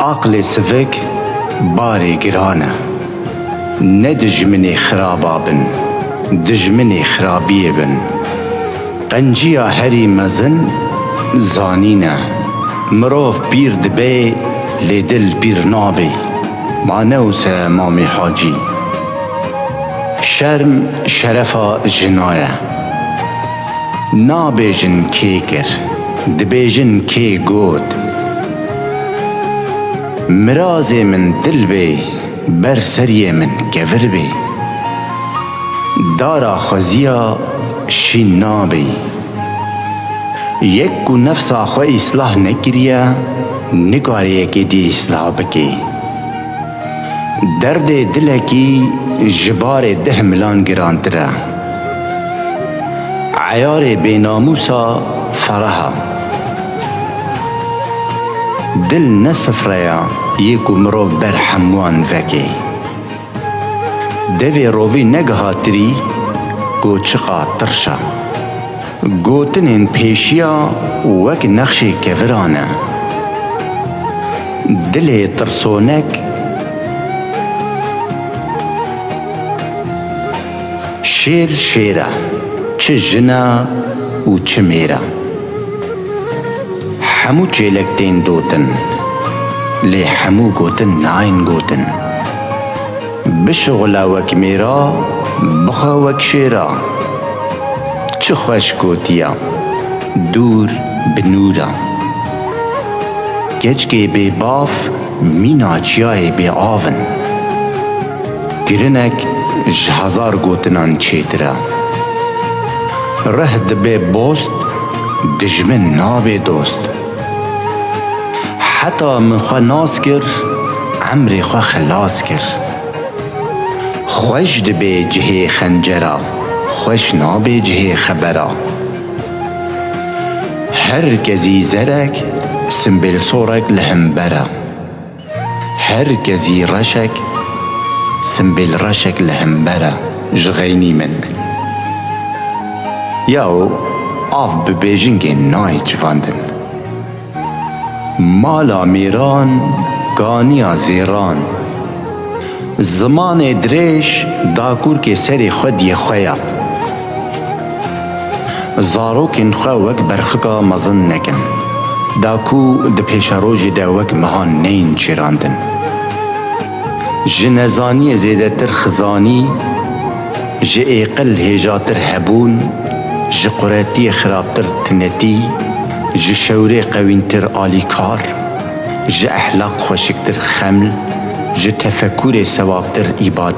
عقل سفک باری گرانه، نه دجمنی خرابا بن، دجمنی خرابیه بن. قنجیا هری مزن زانینه، مروف پیر دبی لی دل پیر نابی. مانوسه مامی حاجی شرم شرفا جنایه، نابیجن کی کر دبیجن کی گود. مراز من دل بی بر سری من گور بی، دارا خوزیا شین نابی. یک کو نفس آخوا اصلاح نکریه، نکاری یکی دی اصلاح بکی. درد دلکی جبار 10 ملان گرانتره، عیار بیناموسا فرها. دل نسفریا یکو مرو بر حموان وکی، دوی روی نگهاتری گوچقا ترشا. گوتنین پیشیا وک نقش کورانه، دل ترسونک شیر شیره، چه جنا و چه میره. همو چیلکتین دوتن لی همو گوتن ناین گوتن. بشغلا وک میرا بخوا وک شیرا، چه خوش گوتیا دور بنورا. گچگی بی باف مینا چیای بی آون، گرنک 1000 گوتنان چیترا. رهد بی بوست دجمن نابی دوست. حتی من خوا ناس کر عمری خوا خلاص کر. خوش دبی جهی خنجرا، خوش نابی جهی خبرا. هر کزی زرک سنبیل صورک لهم برا، هر کزی رشک سنبیل رشک لهم برا. جغینی من یاو آف ببیجنگی نای چواندن. مالا میران گانیا زیران، زمان دریش داکور که سری خود یه خویا. زاروکین خوا وک برخکا مزن نکن، داکو د پیشاروجی دا وک مهان نین چیراندن. جنزانی زیدتر خزانی، جه ایقل هیجاتر هبون، جه قراتی خرابتر تنتی، جه شوری قوینتر آلیکار، جه احلاق خوشکتر خمل، جه تفکر سوابتر ایباد.